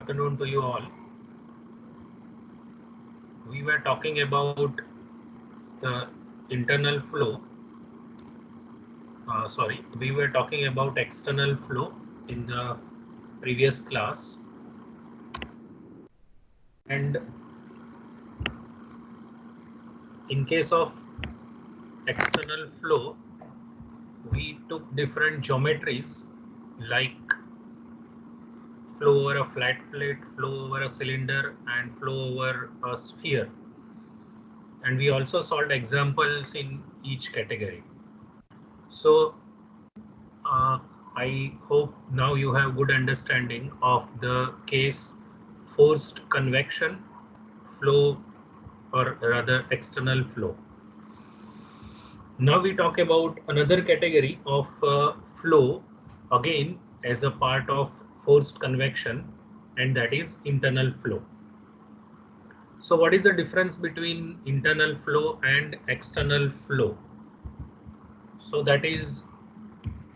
afternoon to you all. We were talking about the internal flow. We were talking about external flow in the previous class. And in case of external flow, we took different geometries like flow over a flat plate, flow over a cylinder, and flow over a sphere. And we also solved examples in each category. So I hope now you have good understanding of the case forced convection flow, or rather external flow. Now we talk about another category of flow, again as a part of forced convection, and that is internal flow. So what is the difference between internal flow and external flow? So that is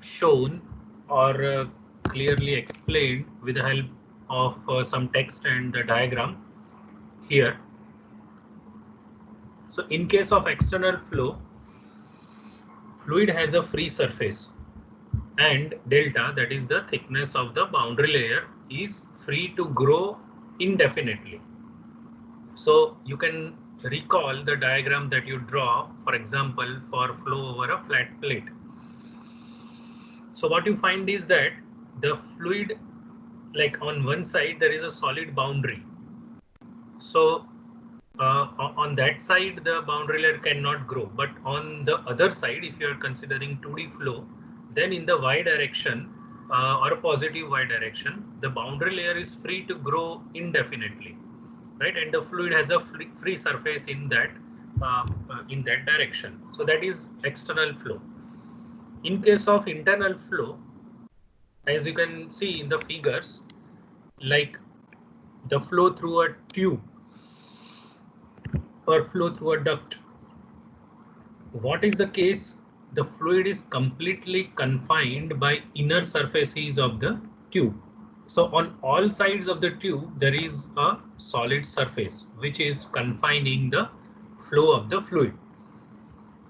shown or clearly explained with the help of some text and the diagram here. So in case of external flow, fluid has a free surface and delta, that is the thickness of the boundary layer, is free to grow indefinitely. So you can recall the diagram that you draw, for example, for flow over a flat plate. So what you find is that the fluid, like on one side there is a solid boundary. So on that side the boundary layer cannot grow, but on the other side, if you are considering 2D flow, then in the y direction or a positive y direction, the boundary layer is free to grow indefinitely, right? And the fluid has a free surface in that direction. So that is external flow. In case of internal flow, as you can see in the figures, like the flow through a tube or flow through a duct, what is the case? The fluid is completely confined by inner surfaces of the tube. So on all sides of the tube there is a solid surface which is confining the flow of the fluid,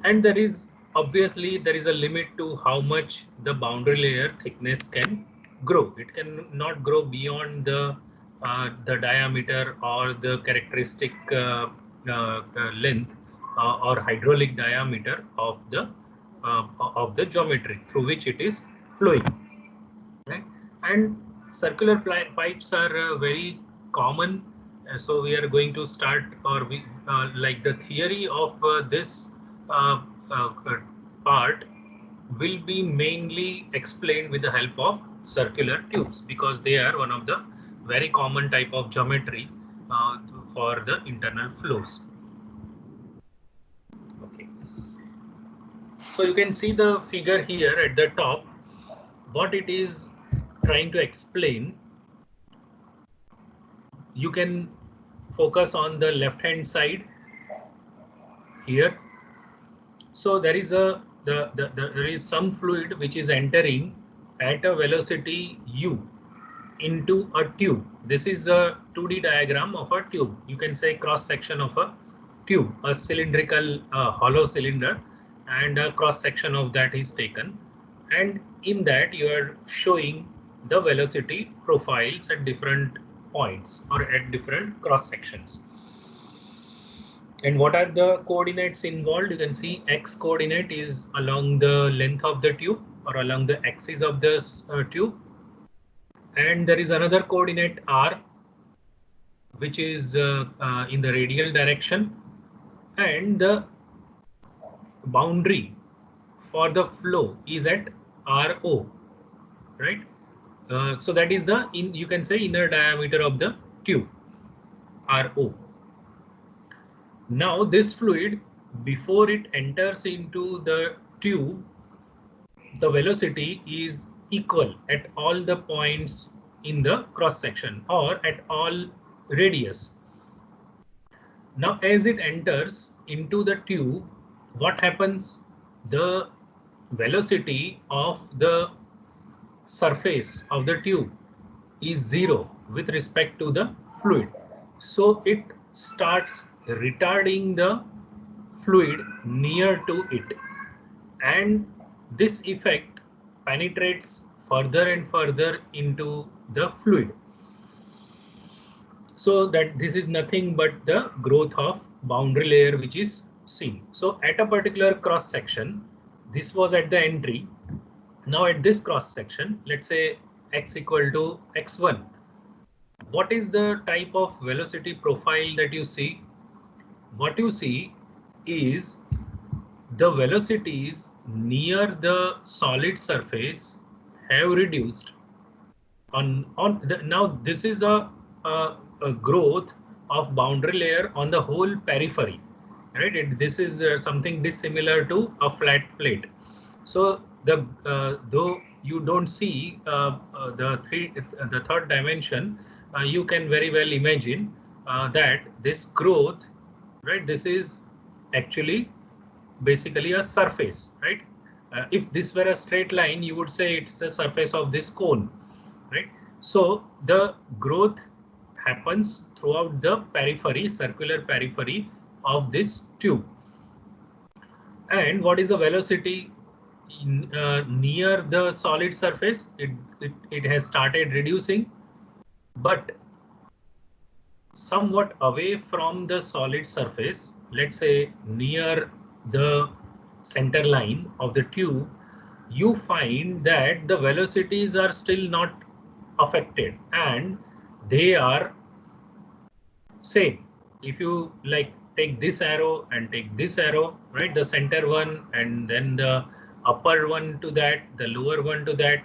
and there is a limit to how much the boundary layer thickness can grow. It can not grow beyond the diameter or the characteristic length or hydraulic diameter of the geometry through which it is flowing, right? And circular pipes are very common. So we are going to start, or we like the theory of this uh, uh, part will be mainly explained with the help of circular tubes, because they are one of the very common type of geometry for the internal flows. Okay, so you can see the figure here at the top. What it is trying to explain, you can focus on the left hand side here. So there is there is some fluid which is entering at a velocity u into a tube. This is a 2D diagram of a tube. You can say cross section of a tube, a cylindrical hollow cylinder, and a cross section of that is taken, and in that you are showing the velocity profiles at different points or at different cross sections. And what are the coordinates involved? You can see x coordinate is along the length of the tube or along the axis of this tube, and there is another coordinate r which is in the radial direction, and the boundary for the flow is at RO, right? So that is the you can say inner diameter of the tube, RO. Now this fluid, before it enters into the tube, the velocity is equal at all the points in the cross section or at all radius. Now as it enters into the tube, what happens? The velocity of the surface of the tube is 0 with respect to the fluid. So it starts retarding the fluid near to it, and this effect penetrates further and further into the fluid. So that this is nothing but the growth of boundary layer which is seen. So at a particular cross section, this was at the entry. Now at this cross section, let's say x equal to x1. What is the type of velocity profile that you see? What you see is the velocities near the solid surface have reduced now this is a growth of boundary layer on the whole periphery, right? This is something dissimilar to a flat plate. So the though you don't see the third dimension, you can very well imagine that this growth, right? This is actually basically a surface, right? If this were a straight line, you would say it's the surface of this cone, right? So the growth happens throughout the periphery, circular periphery of this tube. And what is the velocity near the solid surface? It has started reducing, but somewhat away from the solid surface, let's say near the center line of the tube, you find that the velocities are still not affected and they are same. If you like take this arrow and take this arrow, right, the center one and then the upper one to that, the lower one to that,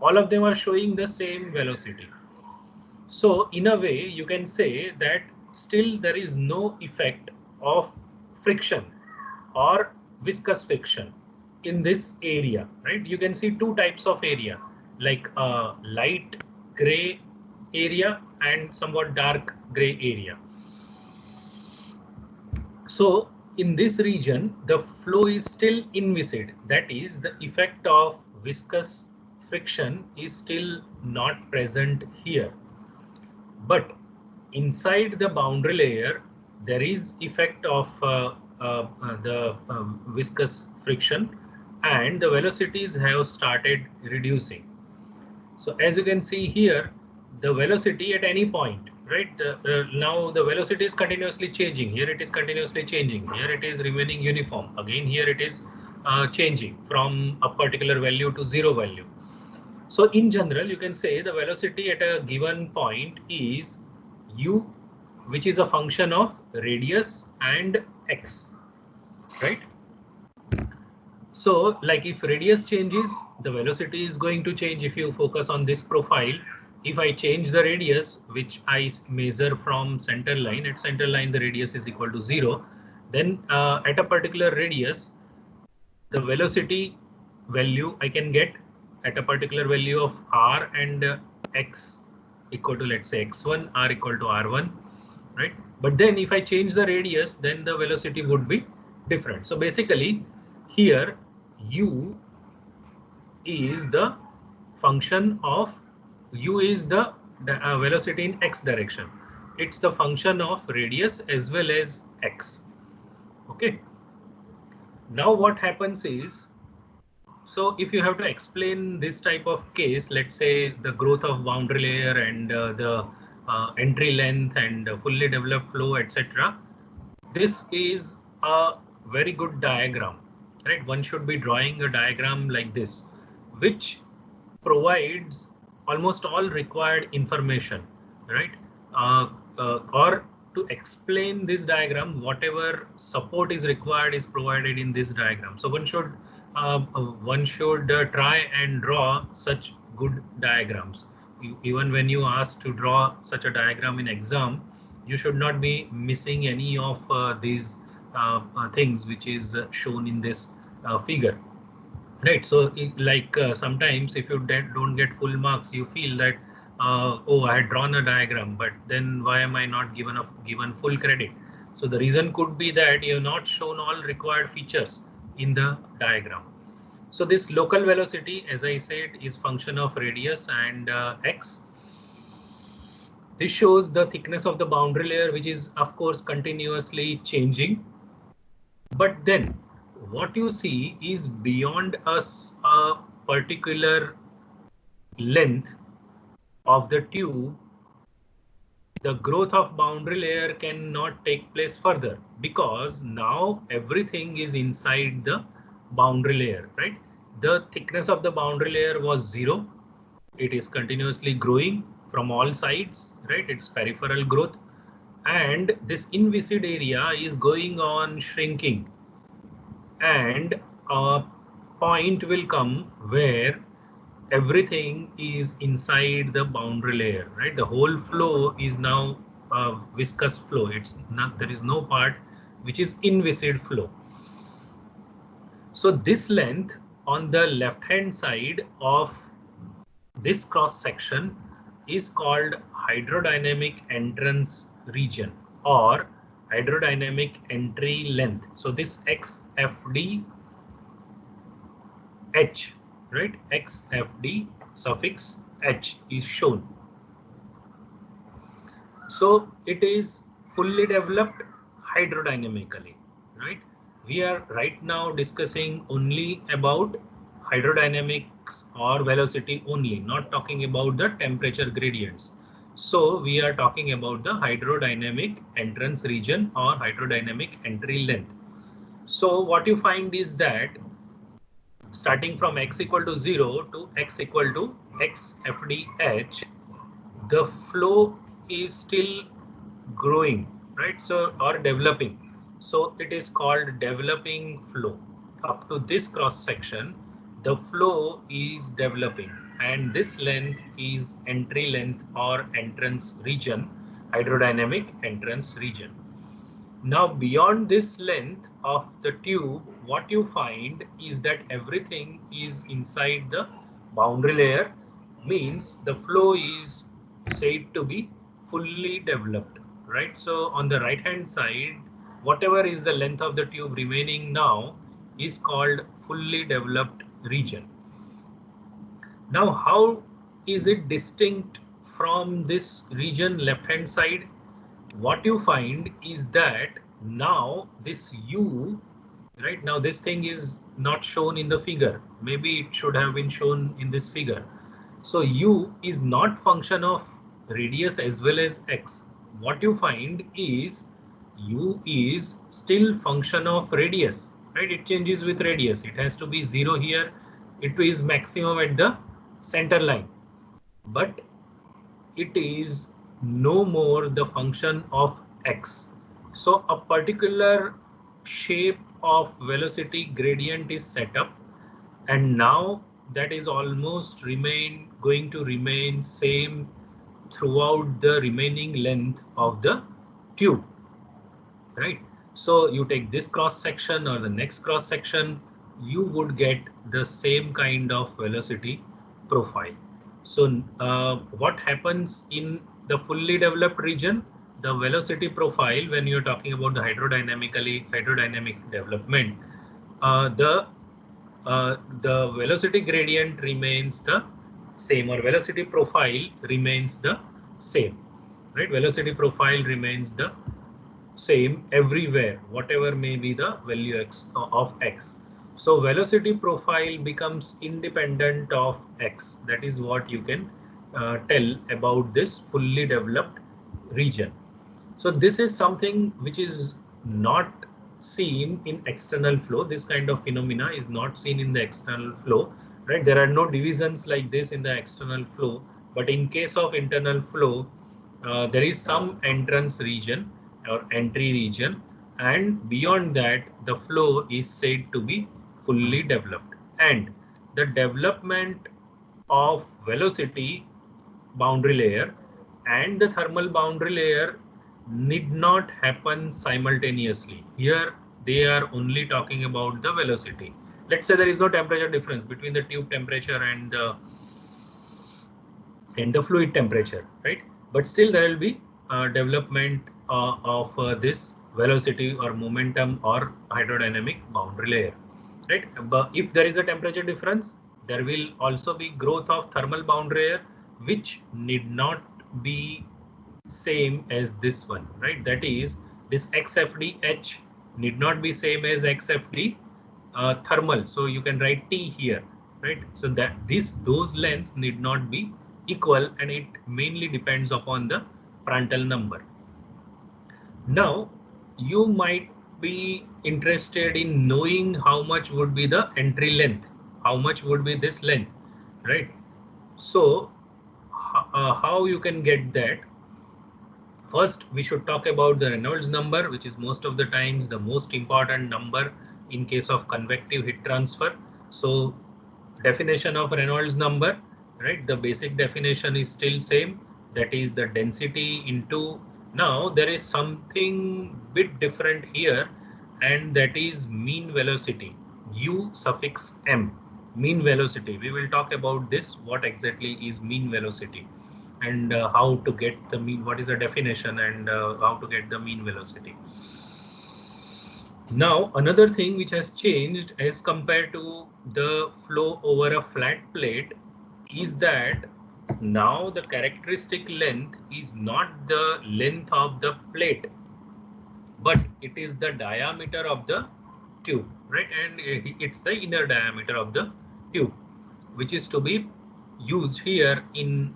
all of them are showing the same velocity. So in a way you can say that still there is no effect of friction or viscous friction in this area, right? You can see two types of area, like a light gray area and somewhat dark gray area. So in this region, the flow is still inviscid. That is, the effect of viscous friction is still not present here. But inside the boundary layer, there is effect of the viscous friction, and the velocities have started reducing. So as you can see here, the velocity at any point, right? Now the velocity is continuously changing. Here it is continuously changing. Here it is remaining uniform. Again, here it is changing from a particular value to zero value. So in general, you can say the velocity at a given point is u, which is a function of radius and x, right? So like if radius changes, the velocity is going to change. If you focus on this profile, if I change the radius, which I measure from center line, at center line the radius is equal to 0, then at a particular radius, the velocity value I can get at a particular value of r and x equal to, let's say, x1, r equal to r1, right? But then if I change the radius, then the velocity would be different. So basically here u is the function of u is the velocity in x direction. It's the function of radius as well as x. Okay. Now what happens is, so if you have to explain this type of case, let's say the growth of boundary layer and the entry length and fully developed flow, etc. This is a very good diagram, right? One should be drawing a diagram like this, which provides almost all required information, right? Or to explain this diagram, whatever support is required is provided in this diagram. So one should try and draw such good diagrams. Even when you ask to draw such a diagram in exam, you should not be missing any of these things which is shown in this figure, right? So sometimes if you don't get full marks, you feel that oh, I had drawn a diagram, but then why am I not given full credit? So the reason could be that you have not shown all required features in the diagram. So this local velocity, as I said, is function of radius and x. This shows the thickness of the boundary layer, which is of course continuously changing. But then what you see is beyond a particular length of the tube, the growth of boundary layer cannot take place further, because now everything is inside the boundary layer, right? The thickness of the boundary layer was 0. It is continuously growing from all sides, right? It's peripheral growth, and this inviscid area is going on shrinking, and a point will come where everything is inside the boundary layer, right? The whole flow is now a viscous flow. It's not, there is no part which is inviscid flow. So this length on the left hand side of this cross section is called hydrodynamic entrance region or hydrodynamic entry length. So this XFD H, right? XFD suffix H is shown. So it is fully developed hydrodynamically, right? We are right now discussing only about hydrodynamics or velocity only, not talking about the temperature gradients. So we are talking about the hydrodynamic entrance region or hydrodynamic entry length. So what you find is that starting from x equal to 0 to x equal to XFDH, the flow is still growing, right? So, or developing. So it is called developing flow. Up to this cross section, the flow is developing, and this length is entry length or entrance region, hydrodynamic entrance region. Now beyond this length of the tube, what you find is that everything is inside the boundary layer, means the flow is said to be fully developed, right? So on the right hand side, whatever is the length of the tube remaining now is called fully developed region. Now how is it distinct from this region left hand side? What you find is that now this U, right, now this thing is not shown in the figure. Maybe it should have been shown in this figure. So U is not function of radius as well as X. What you find is U is still function of radius, right? It changes with radius. It has to be 0 here. It is maximum at the center line, but it is no more the function of X. So a particular shape of velocity gradient is set up, and now that is almost going to remain same throughout the remaining length of the tube, right? So you take this cross section or the next cross section, you would get the same kind of velocity profile. So what happens in the fully developed region, the velocity profile, when you're talking about the hydrodynamic development, the velocity gradient remains the same, or velocity profile remains the same, right? Velocity profile remains the same everywhere, whatever may be the value of X. So velocity profile becomes independent of X. That is what you can tell about this fully developed region. So this is something which is not seen in external flow. This kind of phenomena is not seen in the external flow, right? There are no divisions like this in the external flow, but in case of internal flow, there is some entrance region or entry region, and beyond that the flow is said to be fully developed, and the development of velocity boundary layer and the thermal boundary layer need not happen simultaneously. Here they are only talking about the velocity. Let's say there is no temperature difference between the tube temperature and the fluid temperature, right? But still there will be development of this velocity or momentum or hydrodynamic boundary layer, right? But if there is a temperature difference, there will also be growth of thermal boundary layer, which need not be same as this one, right? That is, this XFDH need not be same as XFD thermal. So you can write T here, right? So that those lengths need not be equal, and it mainly depends upon the Prandtl number. Now you might be interested in knowing how much would be the entry length, how much would be this length, right? So how you can get that? First, we should talk about the Reynolds number, which is most of the times the most important number in case of convective heat transfer. So definition of Reynolds number, right? The basic definition is still same. That is the density into, now there is something bit different here, and that is mean velocity, U suffix M, mean velocity. We will talk about this, what exactly is mean velocity, and how to get the mean, what is the definition, and how to get the mean velocity. Now, another thing which has changed as compared to the flow over a flat plate is that now the characteristic length is not the length of the plate, but it is the diameter of the tube, right? And it's the inner diameter of the tube, which is to be used here in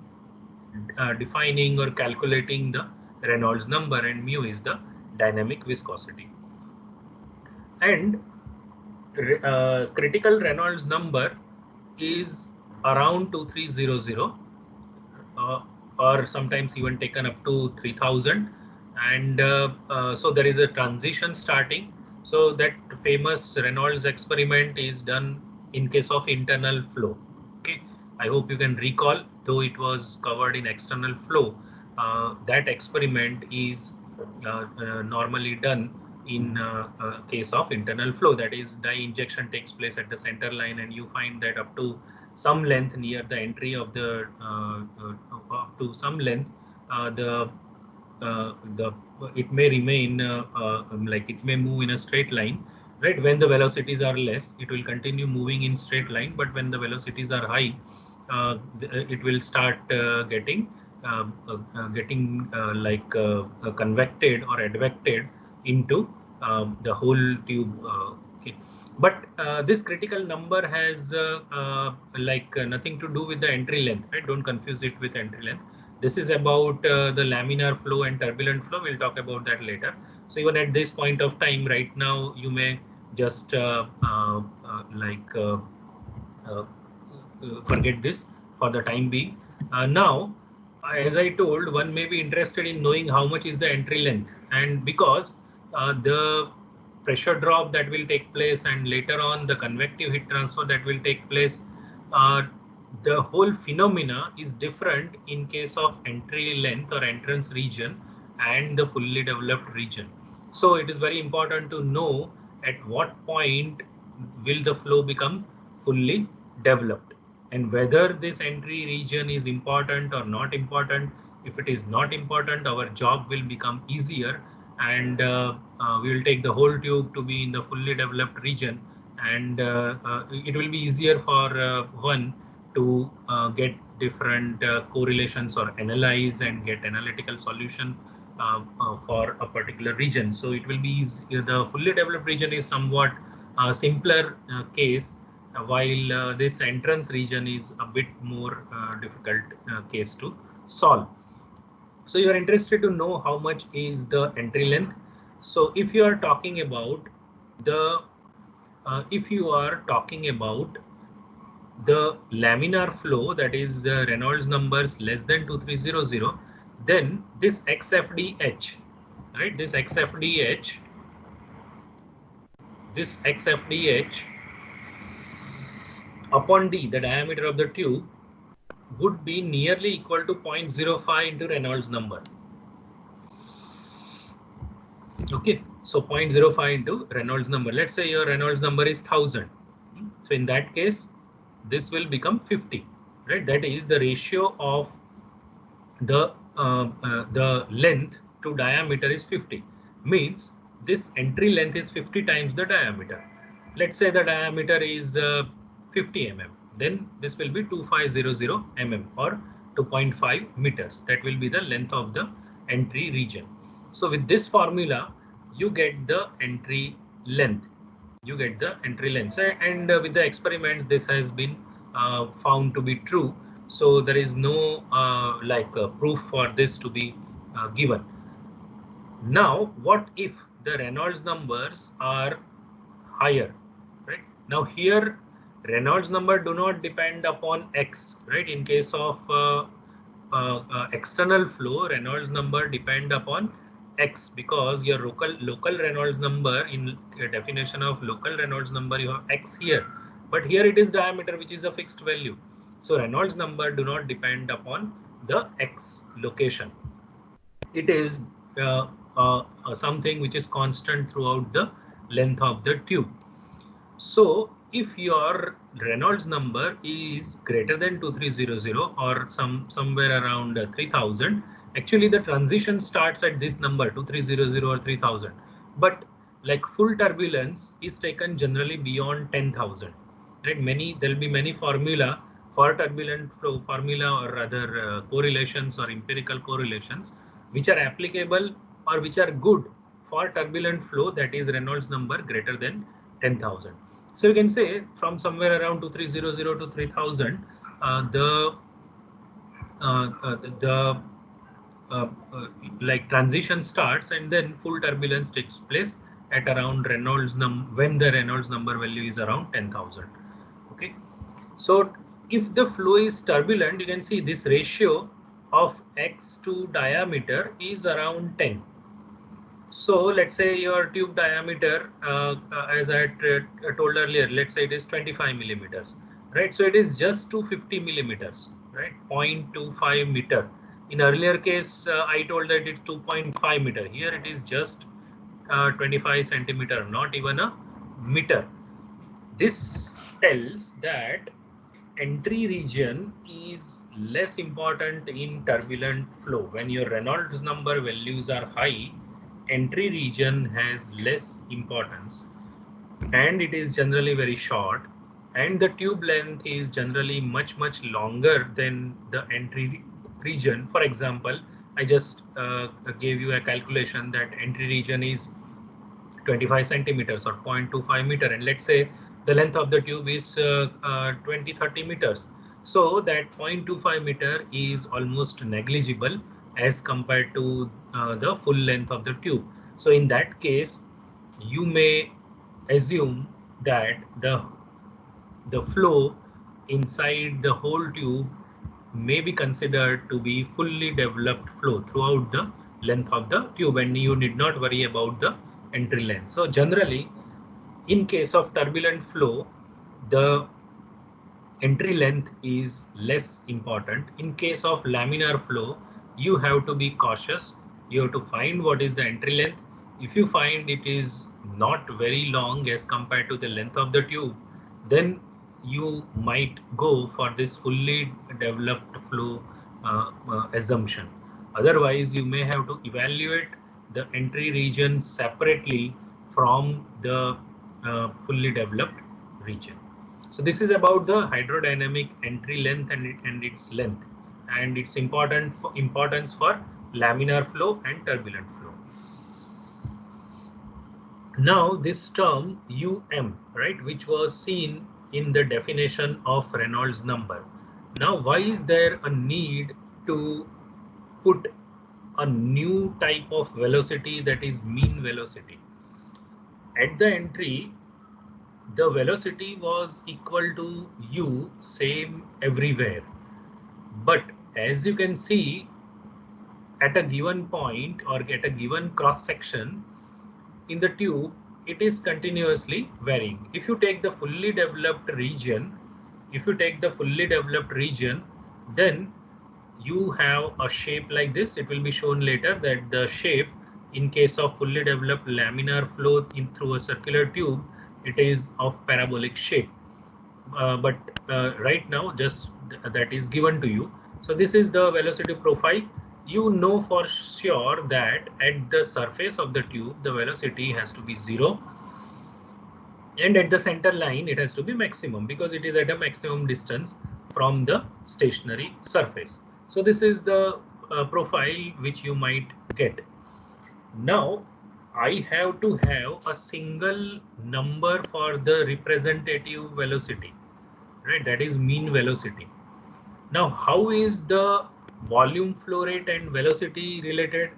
defining or calculating the Reynolds number, and mu is the dynamic viscosity. And critical Reynolds number is around 2300, or sometimes even taken up to 3000. And so there is a transition starting. So that famous Reynolds experiment is done in case of internal flow. Okay, I hope you can recall, though it was covered in external flow. That experiment is normally done in case of internal flow. That is, dye injection takes place at the center line, and you find that up to some length near the entry of the up to some length, the it may remain like it may move in a straight line, right? When the velocities are less, it will continue moving in straight line, but when the velocities are high, it will start getting like convected or advected into the whole tube. Okay, but this critical number has like nothing to do with the entry length, right? Don't confuse it with entry length. This is about the laminar flow and turbulent flow. We'll talk about that later. So even at this point of time, right now, you may just forget this for the time being. Now, as I told, one may be interested in knowing how much is the entry length, and because the pressure drop that will take place, and later on the convective heat transfer that will take place, uh, the whole phenomena is different in case of entry length or entrance region and the fully developed region. So it is very important to know at what point will the flow become fully developed, and whether this entry region is important or not important. If it is not important, our job will become easier, and we will take the whole tube to be in the fully developed region, and it will be easier for one to get different correlations or analyze and get analytical solution for a particular region. So it will be easy. The fully developed region is somewhat simpler case, while this entrance region is a bit more difficult case to solve. So you are interested to know how much is the entry length. So if you are talking about the laminar flow, that is Reynolds numbers less than 2300, then this XFDH, right? This XFDH upon D, the diameter of the tube, would be nearly equal to 0.05 into Reynolds number. Okay, so 0.05 into Reynolds number. Let's say your Reynolds number is 1000. So in that case, this will become 50, right? That is the ratio of the length to diameter is 50. Means this entry length is 50 times the diameter. Let's say the diameter is 50 mm. Then this will be 2500 mm or 2.5 meters. That will be the length of the entry region. So with this formula, you get the entry length. You get the entry length, and with the experiments, this has been found to be true. So there is no proof for this to be given. Now, what if the Reynolds numbers are higher, right? Now here, Reynolds number do not depend upon X, right? In case of external flow, Reynolds number depend upon X, because your local Reynolds number, in definition of local Reynolds number, you have X here, but here it is diameter, which is a fixed value. So Reynolds number do not depend upon the X location. It is something which is constant throughout the length of the tube. So if your Reynolds number is greater than 2300 or somewhere around 3000, actually the transition starts at this number 2300 or 3000, but like full turbulence is taken generally beyond 10,000, right? There will be many formula for turbulent flow, formula or rather correlations or empirical correlations which are applicable or which are good for turbulent flow, that is Reynolds number greater than 10,000. So you can say from somewhere around 2300 to 3000, like transition starts, and then full turbulence takes place at around when the Reynolds number value is around 10,000. Okay, so if the flow is turbulent, you can see this ratio of X to diameter is around 10. So let's say your tube diameter, as I told earlier, let's say it is 25 millimeters, right? So it is just 250 millimeters, right? 0.25 meter. In earlier case, I told that it's 2.5 meter. Here it is just 25 centimeter, not even a meter. This tells that entry region is less important in turbulent flow. When your Reynolds number values are high, entry region has less importance, and it is generally very short, and the tube length is generally much longer than the entry region. For example, I just gave you a calculation that entry region is 25 centimeters or 0.25 meter, and let's say the length of the tube is 20-30 meters. So that 0.25 meter is almost negligible as compared to the full length of the tube. So in that case, you may assume that the flow inside the whole tube may be considered to be fully developed flow throughout the length of the tube, and you need not worry about the entry length. So generally, in case of turbulent flow, the entry length is less important. In case of laminar flow, you have to be cautious. You have to find what is the entry length. If you find it is not very long as compared to the length of the tube, then you might go for this fully developed flow assumption. Otherwise, you may have to evaluate the entry region separately from the fully developed region. So this is about the hydrodynamic entry length and its length, and its importance for laminar flow and turbulent flow. Now this term UM, right, which was seen in the definition of Reynolds number. Now why is there a need to put a new type of velocity, that is mean velocity? At the entry, the velocity was equal to U, same everywhere. But as you can see, at a given point or at a given cross section in the tube, it is continuously varying. If you take the fully developed region, then you have a shape like this. It will be shown later that the shape, in case of fully developed laminar flow through a circular tube, it is of parabolic shape. But right now, just that is given to you. So this is the velocity profile. You know for sure that at the surface of the tube, the velocity has to be 0. And at the center line, it has to be maximum, because it is at a maximum distance from the stationary surface. So this is the profile which you might get. Now I have to have a single number for the representative velocity, right? That is mean velocity. Now, how is the volume flow rate and velocity related?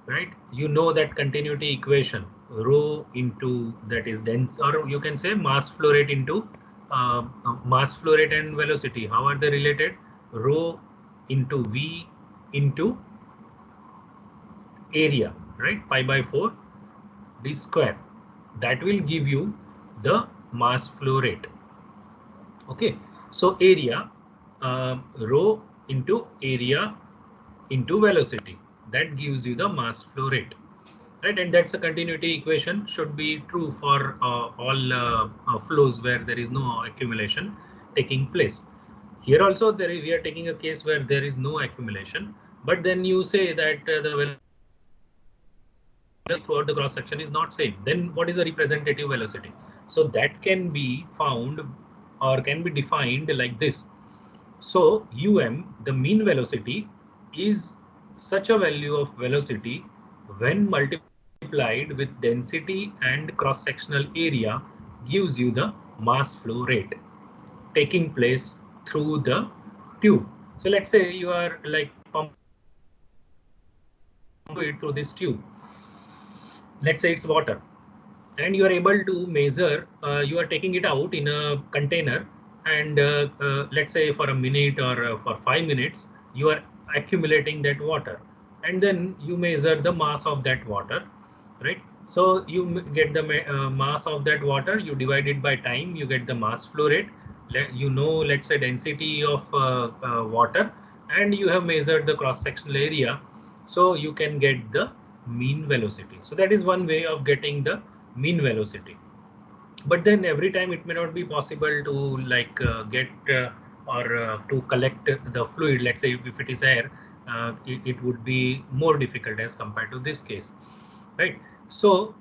Right? You know that continuity equation, rho into that is dense, or you can say mass flow rate into mass flow rate and velocity. How are they related? Rho into V into area, right? Pi by 4 d square. That will give you the mass flow rate. Okay, so area, rho into area into velocity, that gives you the mass flow rate, right? And that's a continuity equation, should be true for all flows where there is no accumulation taking place. Here also we are taking a case where there is no accumulation, but then you say that the velocity throughout the cross section is not same. Then what is a representative velocity? So that can be found or can be defined like this. So um, the mean velocity, is such a value of velocity when multiplied with density and cross-sectional area gives you the mass flow rate taking place through the tube. So let's say you are like pumping it through this tube. Let's say it's water, and you are able to measure, you are taking it out in a container, and let's say for a minute or for 5 minutes you are accumulating that water, and then you measure the mass of that water, right? So you get the mass of that water, you divide it by time, you get the mass flow rate. You know, let's say density of water, and you have measured the cross sectional area, so you can get the mean velocity. So that is one way of getting the mean velocity. But then every time it may not be possible to like get or to collect the fluid. Let's say if it is air, it would be more difficult as compared to this case, right? So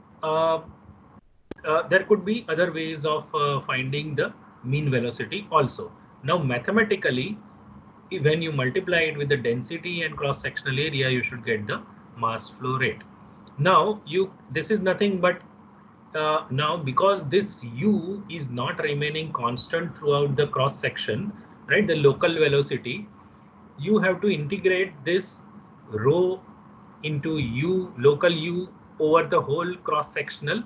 there could be other ways of finding the mean velocity also. Now mathematically, when you multiply it with the density and cross sectional area, you should get the mass flow rate. Now this is nothing but now because this u is not remaining constant throughout the cross section, right? The local velocity, you have to integrate this rho into u, local u, over the whole cross sectional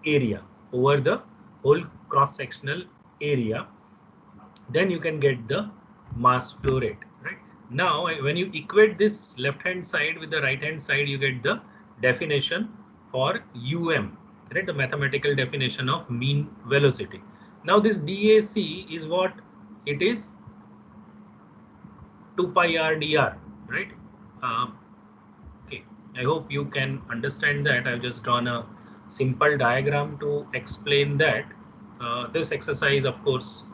area, over the whole cross sectional area. Then you can get the mass flow rate, right? Now when you equate this left hand side with the right hand side, you get the definition for right? The mathematical definition of mean velocity. Now this DAC is what it is, 2 pi r dr, right? Okay, I hope you can understand that. I've just drawn a simple diagram to explain that. This exercise, of course,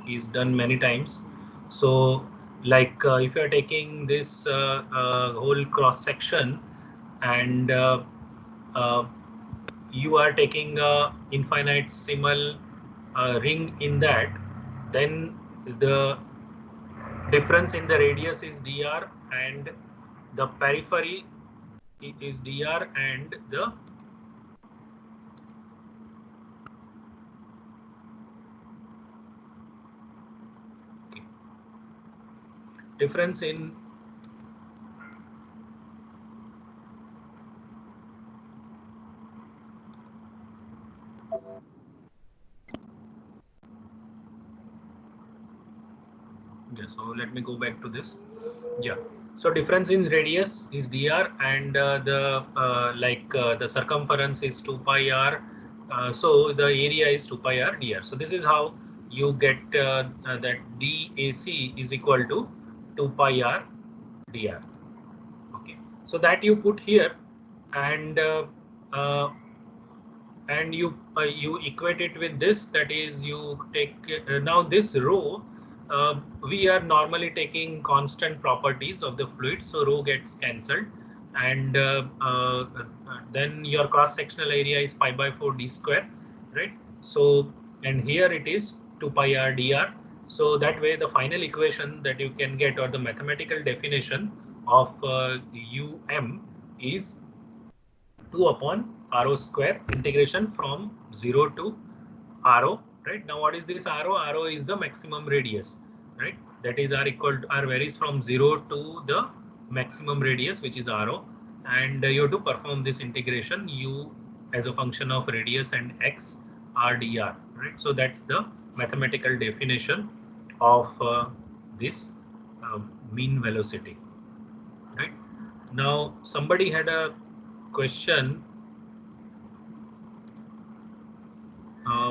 is done many times. So like if you are taking this whole cross section, and you are taking a infinitesimal ring in that, then the difference in the radius is dr, and the periphery is dr, and the difference in so let me go back to this. Yeah, so difference in radius is dr, and the circumference is 2 pi r, so the area is 2 pi r dr. So this is how you get that DAC is equal to 2 pi r dr. Okay, so that you put here, and you equate it with this, that is you take now this rho, we are normally taking constant properties of the fluid, so rho gets cancelled, and then your cross sectional area is pi by 4 d square, right? So and here it is 2 pi r dr, So that way the final equation that you can get, or the mathematical definition of UM is 2 upon RO square integration from 0 to RO, right? Now what is this RO? RO is the maximum radius, right? That is R equal to R varies from 0 to the maximum radius, which is RO, and you have to perform this integration U as a function of radius and X RdR, right? So that's the mathematical definition of this mean velocity, right? Now somebody had a question,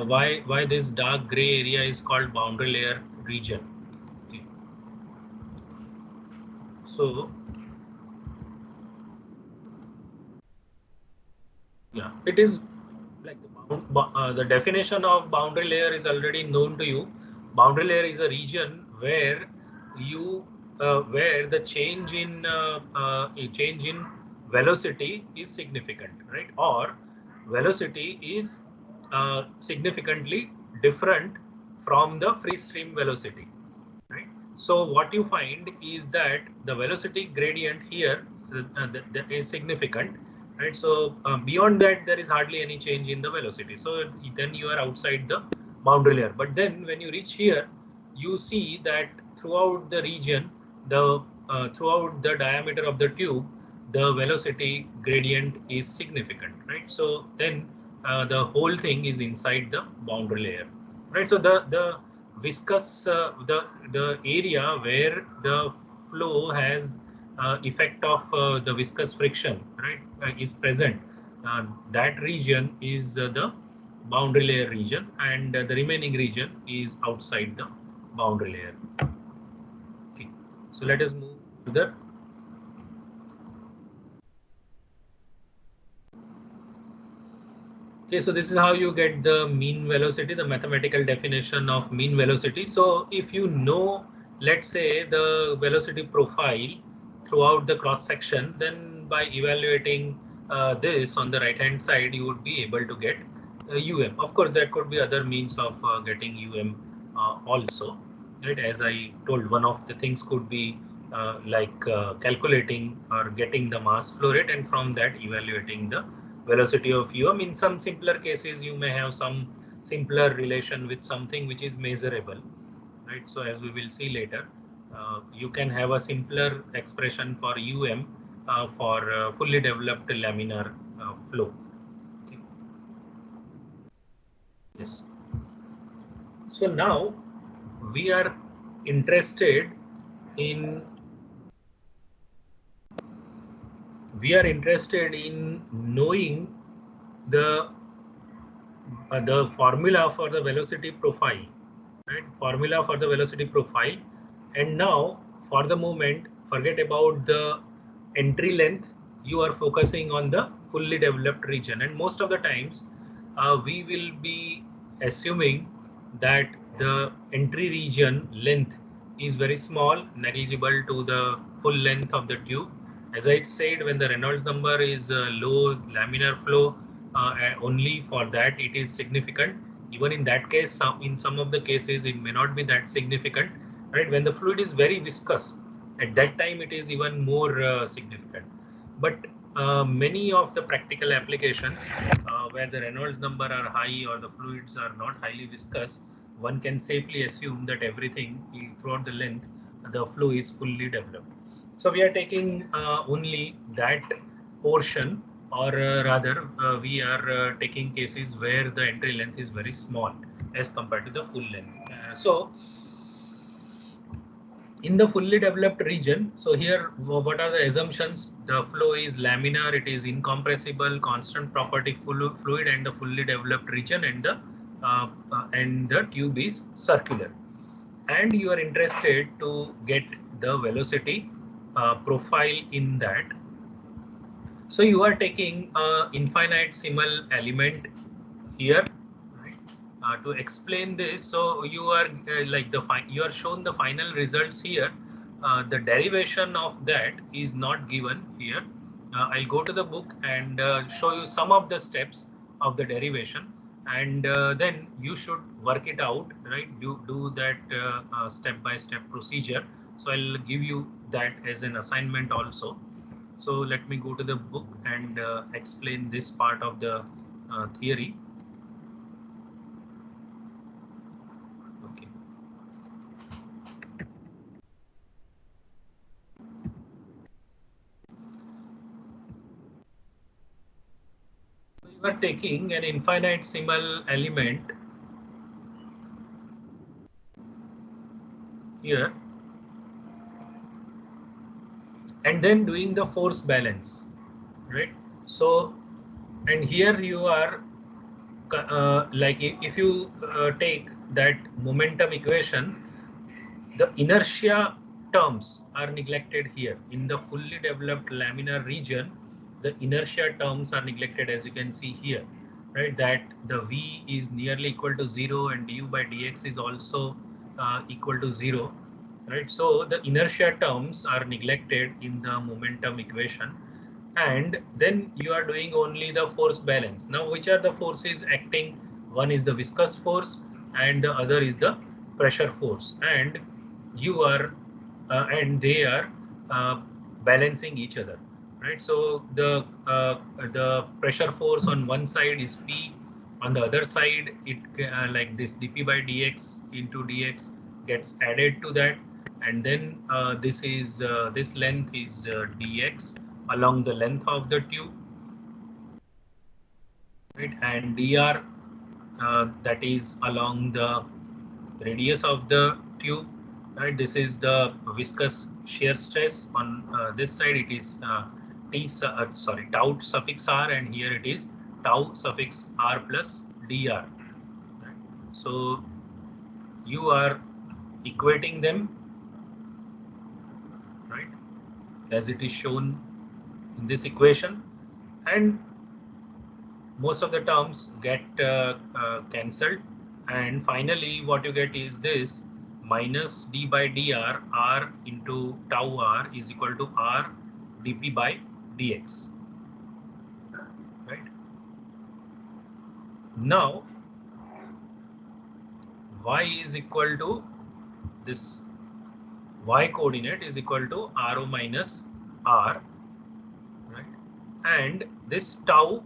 why this dark gray area is called boundary layer region. Okay. So yeah, it is like the definition of boundary layer is already known to you. Boundary layer is a region where where the change in velocity is significant, right? Or velocity is significantly different from the free stream velocity, right? So what you find is that the velocity gradient here that is significant, right? So beyond that there is hardly any change in the velocity, so then you are outside the boundary layer. But then when you reach here, you see that throughout the region, the throughout the diameter of the tube, the velocity gradient is significant, right? So then the whole thing is inside the boundary layer, right? So the viscous the area where the flow has effect of the viscous friction, right, is present. That region is the boundary layer region, and the remaining region is outside the boundary layer. Okay, so let us move further. Okay, so this is how you get the mean velocity, the mathematical definition of mean velocity. So if you know, let's say, the velocity profile throughout the cross section, then by evaluating this on the right hand side, you would be able to get UM. Of course, there could be other means of getting UM also, right? As I told, one of the things could be calculating or getting the mass flow rate, and from that evaluating the velocity of UM. In some simpler cases, you may have some simpler relation with something which is measurable, right? So as we will see later, you can have a simpler expression for UM for fully developed laminar flow. Okay. Yes. So now we are interested in knowing the formula for the velocity profile, right? Formula for the velocity profile. And now for the moment, forget about the entry length. You are focusing on the fully developed region, and most of the times we will be assuming that the entry region length is very small, negligible to the full length of the tube. As I said, when the Reynolds number is low, laminar flow, only for that it is significant. Even in that case, in some of the cases it may not be that significant, right? When the fluid is very viscous, at that time it is even more significant. But many of the practical applications where the Reynolds number are high or the fluids are not highly viscous, one can safely assume that everything throughout the length, the flow is fully developed. So we are taking only that portion, or rather we are taking cases where the entry length is very small as compared to the full length. So in the fully developed region, so here what are the assumptions? The flow is laminar, it is incompressible, constant property fluid, and the fully developed region, and the tube is circular. And you are interested to get the velocity profile in that. So you are taking infinitesimal element here, right? To explain this, so you are you are shown the final results here. The derivation of that is not given here. I'll go to the book and show you some of the steps of the derivation. and then you should work it out, right? Do that step-by-step procedure. So I'll give you that as an assignment also. So let me go to the book and explain this part of the theory. Okay. So you are taking an infinitesimal element here and then doing the force balance, right? So, and here you are like if you take that momentum equation, the inertia terms are neglected here. In the fully developed laminar region, the inertia terms are neglected, as you can see here, right? That the V is nearly equal to 0 and du by dx is also equal to 0, right? So the inertia terms are neglected in the momentum equation, and then you are doing only the force balance. Now, which are the forces acting? One is the viscous force and the other is the pressure force, and you are and they are uh, balancing each other, right? So the pressure force on one side is P, on the other side it like this dp by dx into dx gets added to that, and then this length is dx along the length of the tube, right? And dr that is along the radius of the tube, right? This is the viscous shear stress. On this side it is tau suffix r, and here it is tau suffix r plus dr, right? So you are equating them, right, as it is shown in this equation, and most of the terms get cancelled, and finally what you get is this minus d by dr, r into tau r is equal to r dp by dx, right? Now y is equal to this y coordinate is equal to rho minus r, right? And this tau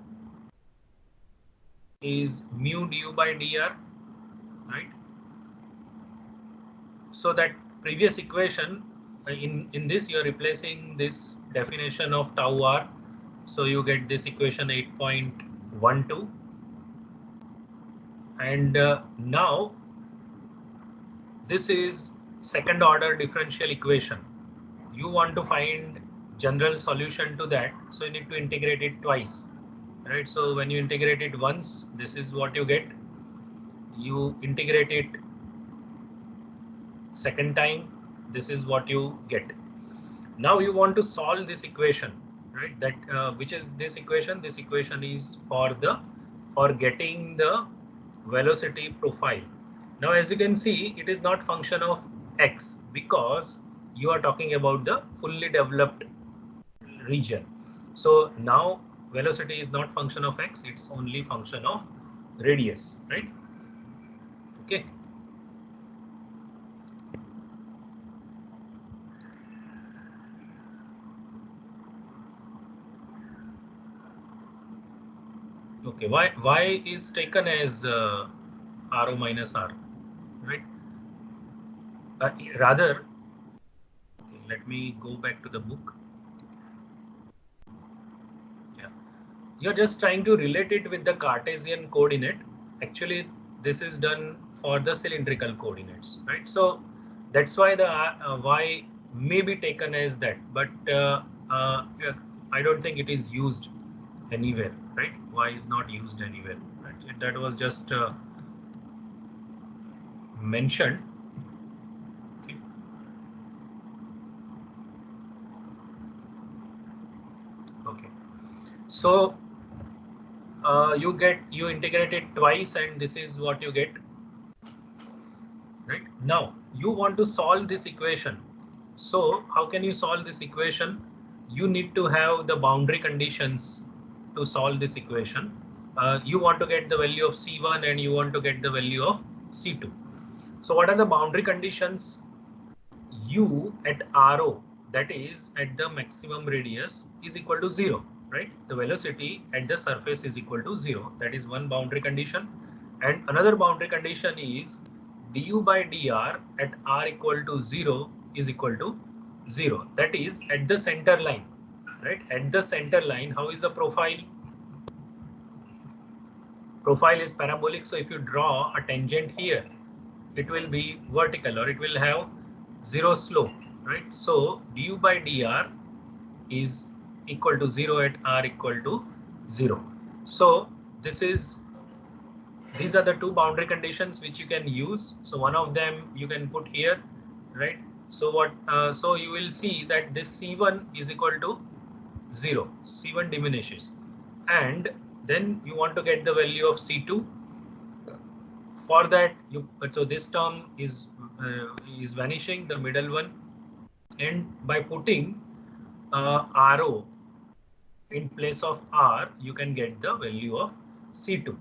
is mu du by dr, right? So that previous equation, in this you are replacing this definition of tau r, so you get this equation 8.12, and now this is second order differential equation. You want to find general solution to that, so you need to integrate it twice, right? So when you integrate it once, this is what you get. You integrate it second time, this is what you get. Now you want to solve this equation, right? That which is this equation? This equation is for getting the velocity profile. Now, as you can see, it is not function of x because you are talking about the fully developed region. So now velocity is not function of x; it's only function of radius, right? Okay. Okay, y is taken as rho minus r, right? Rather, okay, let me go back to the book. Yeah, you're just trying to relate it with the Cartesian coordinate. Actually, this is done for the cylindrical coordinates, right? So that's why the y may be taken as that, but yeah, I don't think it is used anywhere, right? Y is not used anywhere, right? That was just mentioned. Okay. Okay. So you integrate it twice, and this is what you get, right? Now you want to solve this equation. So how can you solve this equation? You need to have the boundary conditions to solve this equation. You want to get the value of C1 and you want to get the value of C2. So what are the boundary conditions? U at RO, that is at the maximum radius, is equal to 0, right? The velocity at the surface is equal to 0. That is one boundary condition. And another boundary condition is du by dr at r equal to 0 is equal to 0. That is at the center line, right? At the center line, how is the profile? Profile is parabolic. So if you draw a tangent here, it will be vertical or it will have 0 slope, right? So du by dr is equal to 0 at r equal to 0. So these are the two boundary conditions which you can use. So one of them you can put here, right? So so you will see that this C1 is equal to 0. C1 diminishes, and then you want to get the value of C2. For that, so this term is vanishing, the middle one, and by putting RO in place of R, you can get the value of C2,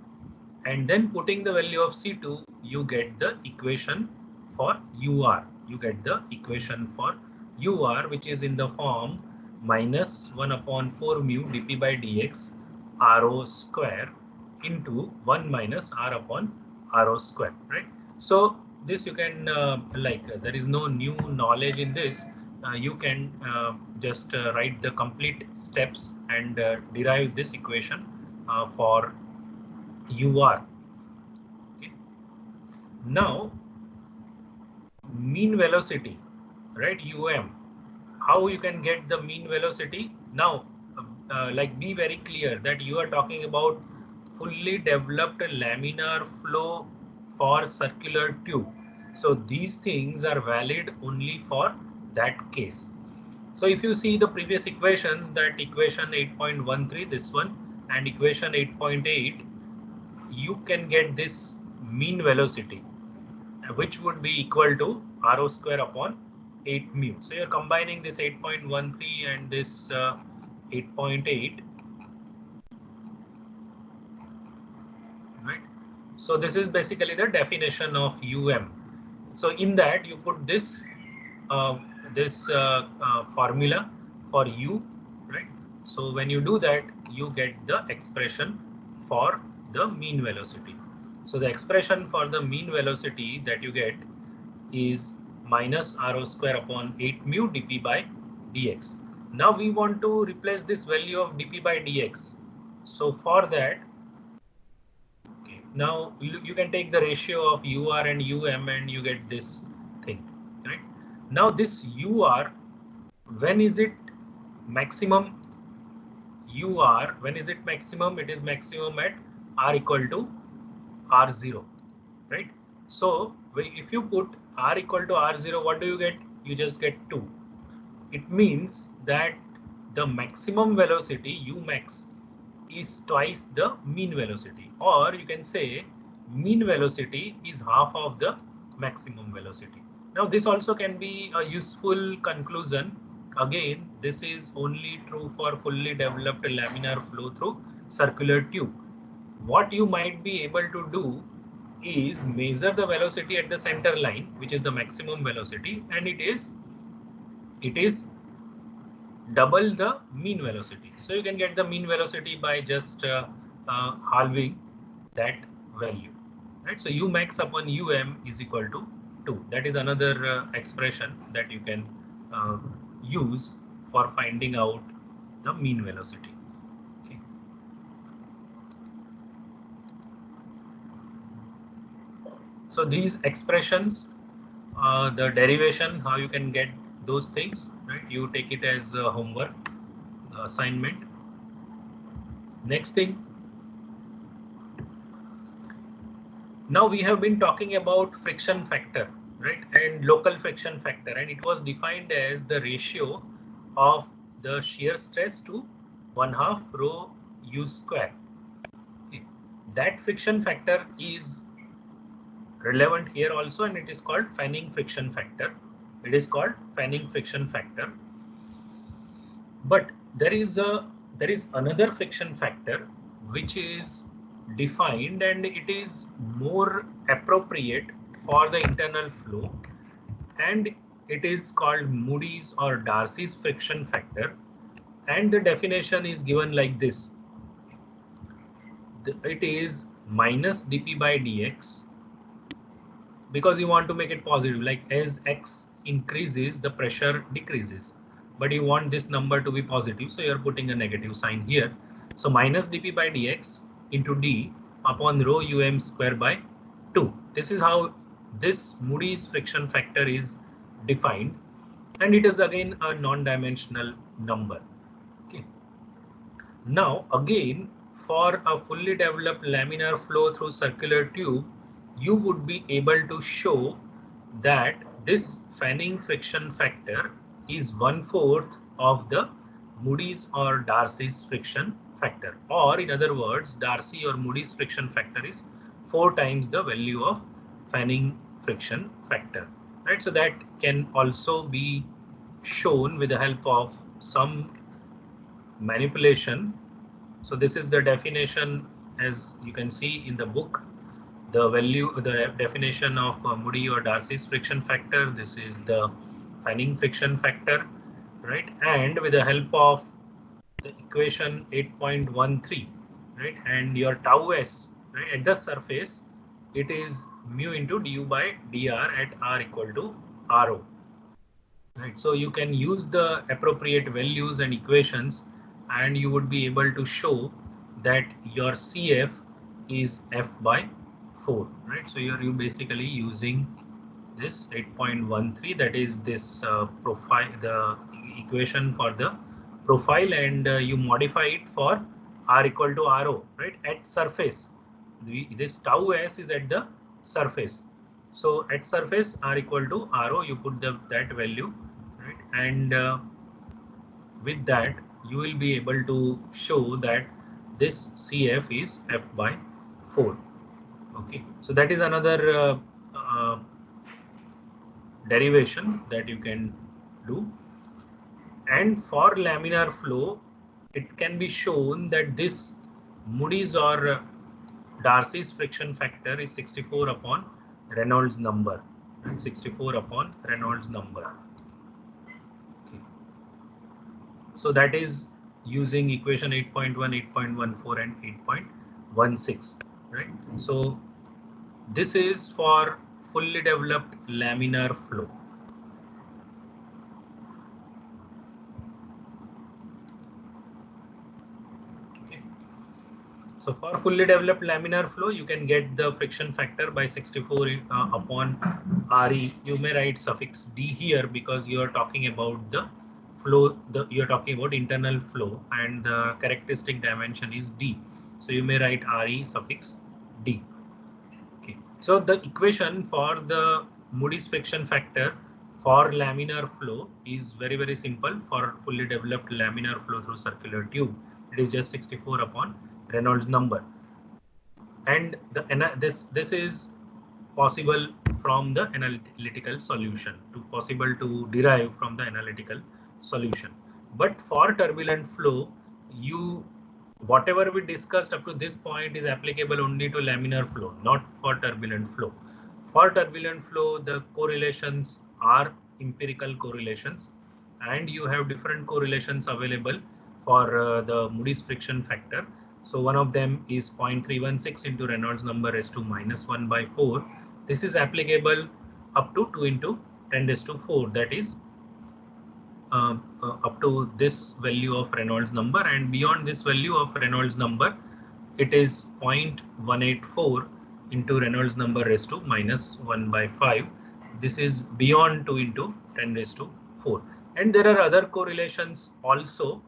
and then putting the value of C2, you get the equation for UR. You get the equation for UR, which is in the form minus 1 upon 4 mu dp by dx RO square into 1 minus R upon RO square, right? So this you can there is no new knowledge in this. You can just write the complete steps and derive this equation for UR. Okay. Now mean velocity, right? UM. How you can get the mean velocity? Now, be very clear that you are talking about fully developed laminar flow for circular tube. So these things are valid only for that case. So if you see the previous equations, that equation 8.13, this one, and equation 8.8, you can get this mean velocity, which would be equal to RO square upon 8 mu. So you're combining this 8.13 and this 8.8, right? So this is basically the definition of UM. So in that you put this formula for U, right? So when you do that, you get the expression for the mean velocity. So the expression for the mean velocity that you get is minus RO square upon 8 mu dp by dx. Now we want to replace this value of dp by dx. So for that, okay, now you can take the ratio of UR and UM and you get this thing, right? Now this UR, when is it maximum? UR, when is it maximum? It is maximum at R equal to R0, right? So if you put R equal to R0, what do you get? You just get 2. It means that the maximum velocity Umax is twice the mean velocity, or you can say mean velocity is half of the maximum velocity. Now this also can be a useful conclusion. Again, this is only true for fully developed laminar flow through circular tube. What you might be able to do is measure the velocity at the center line, which is the maximum velocity, and it is double the mean velocity. So you can get the mean velocity by just halving that value, right? So Umax upon UM is equal to 2. That is another expression that you can use for finding out the mean velocity. Okay. So these expressions, the derivation, how you can get those things, right? You take it as homework assignment. Next thing, now we have been talking about friction factor, right, and local friction factor, and it was defined as the ratio of the shear stress to 1/2 rho U square. Okay. That friction factor is relevant here also, and it is called fanning friction factor. It is called fanning friction factor. But there is another friction factor which is defined and it is more appropriate for the internal flow, and it is called Moody's or Darcy's friction factor, and the definition is given like this. It is minus dp by dx, because you want to make it positive, like as x increases the pressure decreases, but you want this number to be positive, so you're putting a negative sign here. So minus dp by dx into d upon rho um square by 2. This is how this Moody's friction factor is defined, and it is again a non-dimensional number. Okay. Now again, for a fully developed laminar flow through circular tube, you would be able to show that this fanning friction factor is 1/4 of the Moody's or Darcy's friction factor, or in other words, Darcy or Moody's friction factor is 4 times the value of fanning friction factor, right? So that can also be shown with the help of some manipulation. So this is the definition, as you can see in the book, the definition of Moody or Darcy's friction factor. This is the fanning friction factor, right? And with the help of the equation 8.13, right, and your tau s, right, at the surface, it is mu into du by dr at r equal to rho, right? So you can use the appropriate values and equations, and you would be able to show that your CF is F by 4, right? So you basically using this 8.13, that is this profile, the equation for the profile, and you modify it for r equal to rho, right, at surface. This tau s is at the surface, so at surface r equal to rho, you put that value, right, and with that you will be able to show that this CF is F by 4. Okay, so that is another derivation that you can do. And for laminar flow, it can be shown that this Moody's or Darcy's friction factor is 64 upon Reynolds number, right? 64 upon Reynolds number. Okay. So that is using equation 8.1, 8.14 and 8.16, right? So this is for fully developed laminar flow. Okay. So for fully developed laminar flow, you can get the friction factor by 64 upon Re. You may write suffix D here because you are talking about the flow, you are talking about internal flow, and the characteristic dimension is D. So you may write Re suffix D. Okay. So the equation for the Moody's friction factor for laminar flow is very simple. For fully developed laminar flow through circular tube, it is just 64 upon Reynolds number, and this is possible from the analytical solution, possible to derive from the analytical solution. But for turbulent flow, whatever we discussed up to this point is applicable only to laminar flow, not for turbulent flow. For turbulent flow, the correlations are empirical correlations, and you have different correlations available for the Moody's friction factor. So one of them is 0.316 into Reynolds number raised to -1 by 4. This is applicable up to 2 into 10 raised to 4, that is up to this value of Reynolds number, and beyond this value of Reynolds number, it is 0.184 into Reynolds number raised to -1 by 5. This is beyond 2 into 10 raised to 4. And there are other correlations also.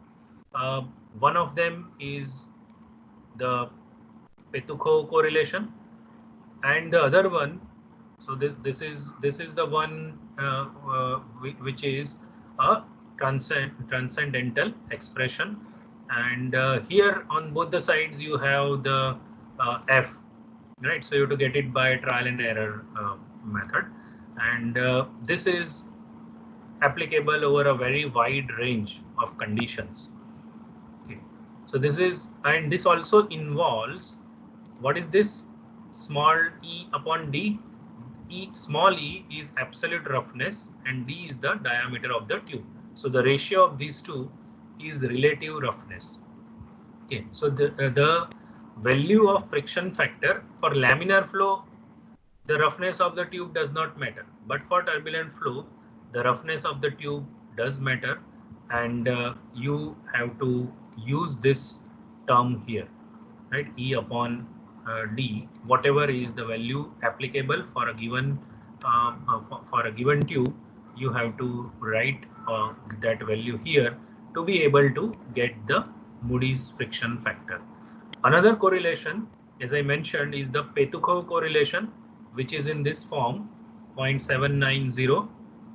One of them is the Petukov correlation, and the other one, so this is the one which is a transcendental expression, and here on both the sides you have the F, right? So you have to get it by trial and error method, and this is applicable over a very wide range of conditions. Okay, so this is, and this also involves What is this? Small e upon d. Small e is absolute roughness and d is the diameter of the tube. So the ratio of these two is relative roughness. Okay, so the value of friction factor for laminar flow, the roughness of the tube does not matter, but for turbulent flow, the roughness of the tube does matter, and you have to use this term here, right? E upon d, whatever is the value applicable for a given for a given tube, you have to write that value here to be able to get the Moody's friction factor. Another correlation, as I mentioned, is the Petukhov correlation, which is in this form: 0.790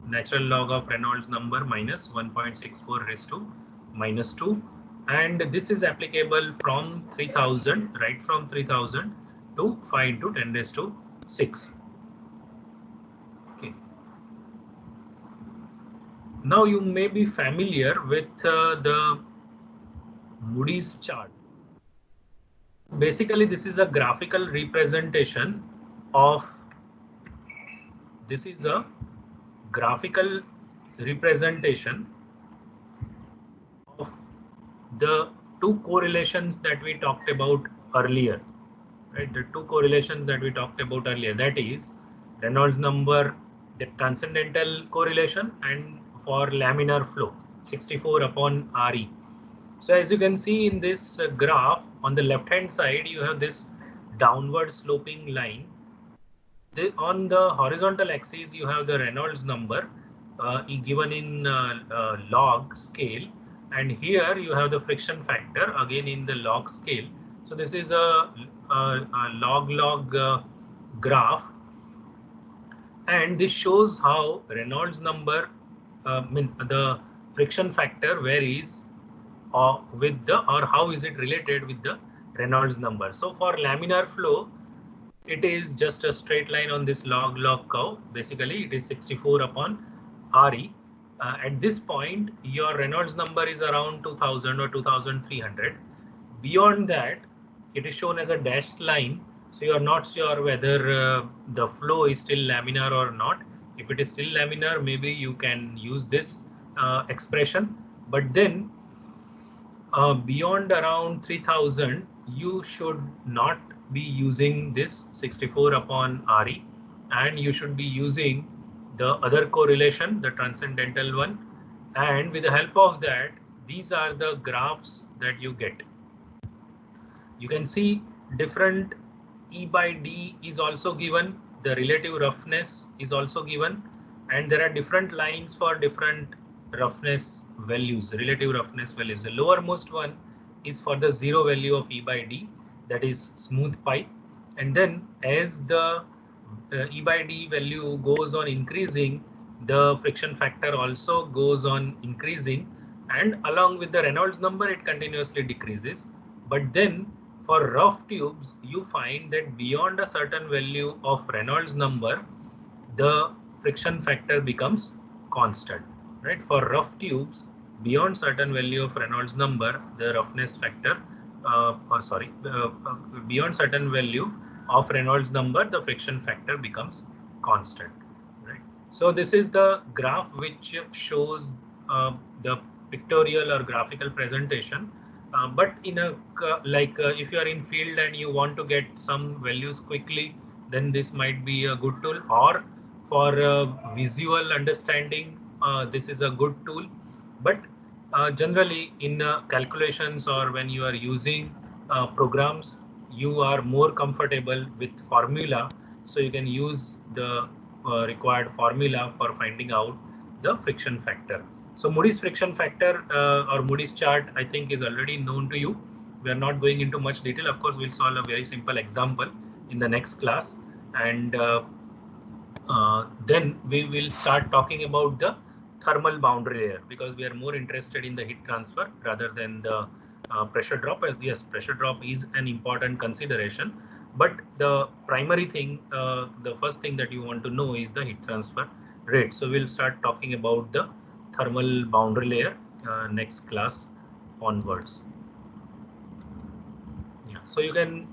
natural log of Reynolds number minus 1.64 raised to minus 2, and this is applicable from 3000, right from 3000 to 5 into 10 raised to 6. Okay. Now you may be familiar with the Moody's chart. Basically, this is a graphical representation of of the two correlations that we talked about earlier, right? The two correlations that we talked about earlier, that is Reynolds number, the transcendental correlation, and for laminar flow 64 upon Re. So as you can see in this graph, on the left hand side you have this downward sloping line. On the horizontal axis you have the Reynolds number given in log scale, and here you have the friction factor again in the log scale. So this is a log graph, and this shows how Reynolds number, the friction factor varies with the, or how is it related with the Reynolds number. So for laminar flow, it is just a straight line on this log curve. Basically, it is 64 upon Re. At this point, your Reynolds number is around 2000 or 2300. Beyond that, it is shown as a dashed line. So you are not sure whether the flow is still laminar or not. If it is still laminar, maybe you can use this expression. But then beyond around 3000, you should not be using this 64 upon Re, and you should be using the other correlation, the transcendental one, and with the help of that, these are the graphs that you get. You can see different E by D is also given, the relative roughness is also given, and there are different lines for different roughness values, relative roughness values. The lowermost one is for the zero value of E by D, that is smooth pipe, and then as the E by D value goes on increasing, the friction factor also goes on increasing, and along with the Reynolds number it continuously decreases. But then for rough tubes, you find that beyond a certain value of Reynolds number, the friction factor becomes constant, right? For rough tubes, beyond certain value of Reynolds number, the roughness factor, beyond certain value of Reynolds number, the friction factor becomes constant, right? So this is the graph which shows the pictorial or graphical presentation. But in a if you are in field and you want to get some values quickly, then this might be a good tool. Or for visual understanding, this is a good tool. But generally in calculations or when you are using programs, you are more comfortable with formula, so you can use the required formula for finding out the friction factor. So Moody's friction factor or Moody's chart, I think, is already known to you. We are not going into much detail. Of course, we'll solve a very simple example in the next class, and then we will start talking about the thermal boundary layer, because we are more interested in the heat transfer rather than the pressure drop. As yes, pressure drop is an important consideration, but the primary thing, the first thing that you want to know is the heat transfer rate. So we'll start talking about the thermal boundary layer next class onwards. Yeah, so you can